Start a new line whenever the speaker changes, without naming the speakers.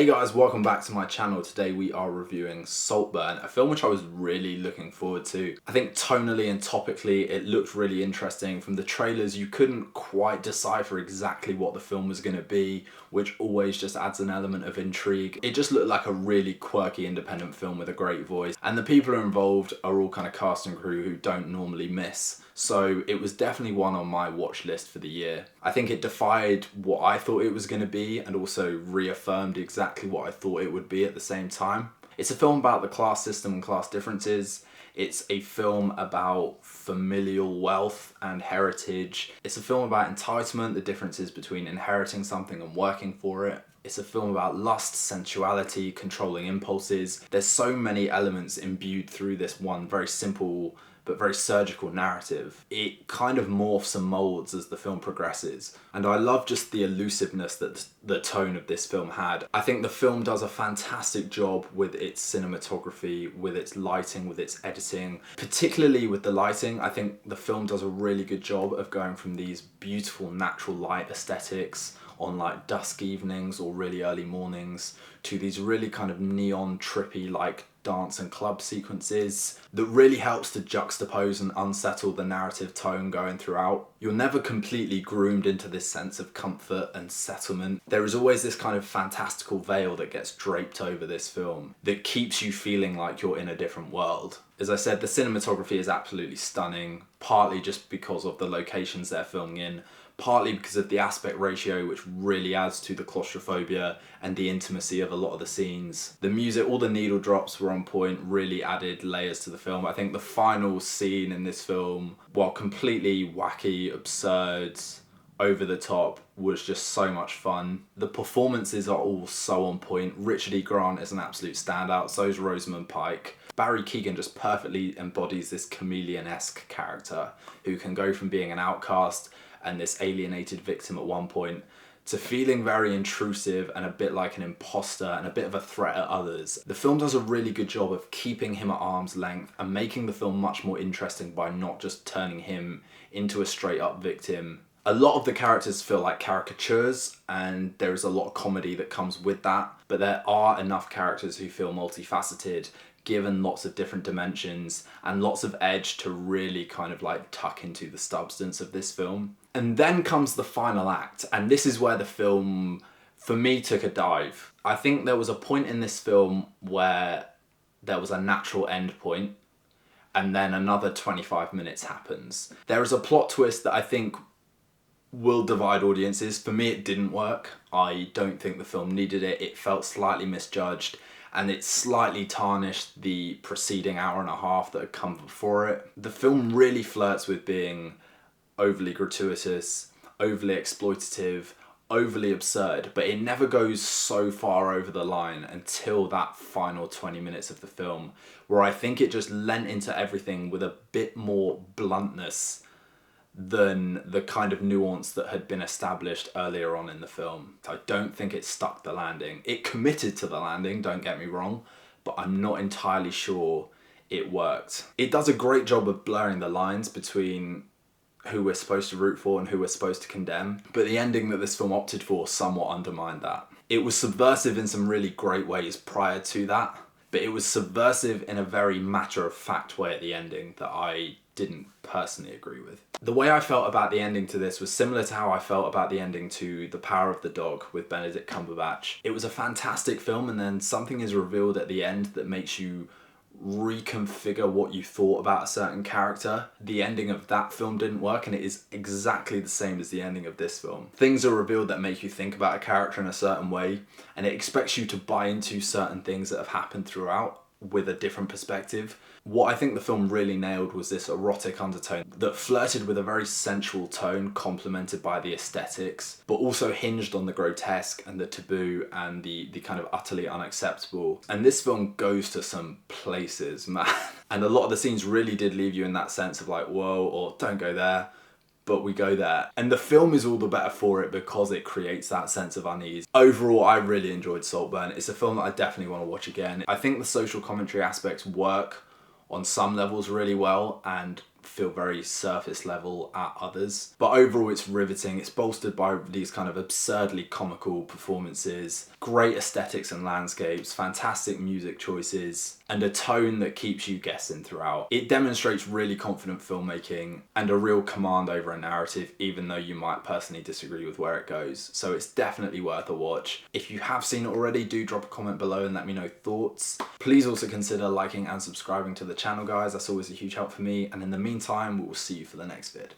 Hey guys, welcome back to my channel. Today we are reviewing Saltburn, a film which I was really looking forward to. I think tonally and topically it looked really interesting. From the trailers you couldn't quite decipher exactly what the film was going to be, which always just adds an element of intrigue. It just looked like a really quirky independent film with a great voice, and the people involved are all kind of cast and crew who don't normally miss. So it was definitely one on my watch list for the year. I think it defied what I thought it was going to be and also reaffirmed exactly what I thought it would be at the same time. It's a film about the class system and class differences. It's a film about familial wealth and heritage. It's a film about entitlement, the differences between inheriting something and working for it. It's a film about lust, sensuality, controlling impulses. There's so many elements imbued through this one very simple but very surgical narrative. It kind of morphs and molds as the film progresses. And I love just the elusiveness that the tone of this film had. I think the film does a fantastic job with its cinematography, with its lighting, with its editing. Particularly with the lighting, I think the film does a really good job of going from these beautiful natural light aesthetics on like dusk evenings or really early mornings to these really kind of neon trippy like dance and club sequences that really helps to juxtapose and unsettle the narrative tone going throughout. You're never completely groomed into this sense of comfort and settlement. There is always this kind of fantastical veil that gets draped over this film that keeps you feeling like you're in a different world. As I said, the cinematography is absolutely stunning, partly just because of the locations they're filming in, partly because of the aspect ratio, which really adds to the claustrophobia and the intimacy of a lot of the scenes. The music, all the needle drops were on point, really added layers to the film. I think the final scene in this film, while completely wacky, absurd, over the top, was just so much fun. The performances are all so on point. Richard E. Grant is an absolute standout, so is Rosamund Pike. Barry Keoghan just perfectly embodies this chameleon-esque character who can go from being an outcast and this alienated victim at one point to feeling very intrusive and a bit like an imposter and a bit of a threat at others. The film does a really good job of keeping him at arm's length and making the film much more interesting by not just turning him into a straight up victim. A lot of the characters feel like caricatures and there is a lot of comedy that comes with that, but there are enough characters who feel multifaceted, given lots of different dimensions and lots of edge to really kind of like tuck into the substance of this film. And then comes the final act, and this is where the film, for me, took a dive. I think there was a point in this film where there was a natural end point, and then another 25 minutes happens. There is a plot twist that I think will divide audiences. For me, it didn't work. I don't think the film needed it. It felt slightly misjudged, and it slightly tarnished the preceding hour and a half that had come before it. The film really flirts with being overly gratuitous, overly exploitative, overly absurd, but it never goes so far over the line until that final 20 minutes of the film, where I think it just lent into everything with a bit more bluntness than the kind of nuance that had been established earlier on in the film. I don't think it stuck the landing. It committed to the landing, don't get me wrong, but I'm not entirely sure it worked. It does a great job of blurring the lines between who we're supposed to root for and who we're supposed to condemn, but the ending that this film opted for somewhat undermined that. It was subversive in some really great ways prior to that, but it was subversive in a very matter-of-fact way at the ending that I didn't personally agree with. The way I felt about the ending to this was similar to how I felt about the ending to The Power of the Dog with Benedict Cumberbatch. It was a fantastic film, and then something is revealed at the end that makes you reconfigure what you thought about a certain character. The ending of that film didn't work, and it is exactly the same as the ending of this film. Things are revealed that make you think about a character in a certain way, and it expects you to buy into certain things that have happened throughout with a different perspective. What I think the film really nailed was this erotic undertone that flirted with a very sensual tone complemented by the aesthetics, but also hinged on the grotesque and the taboo and the kind of utterly unacceptable. And this film goes to some places, man. And a lot of the scenes really did leave you in that sense of like, whoa, or don't go there, but we go there. And the film is all the better for it because it creates that sense of unease. Overall, I really enjoyed Saltburn. It's a film that I definitely want to watch again. I think the social commentary aspects work on some levels really well, and feel very surface level at others. But overall it's riveting. It's bolstered by these kind of absurdly comical performances, great aesthetics and landscapes, fantastic music choices, and a tone that keeps you guessing throughout. It demonstrates really confident filmmaking and a real command over a narrative, even though you might personally disagree with where it goes. So it's definitely worth a watch. If you have seen it already, do drop a comment below and let me know thoughts. Please also consider liking and subscribing to the channel, guys. That's always a huge help for me. And in the meantime, we will see you for the next vid.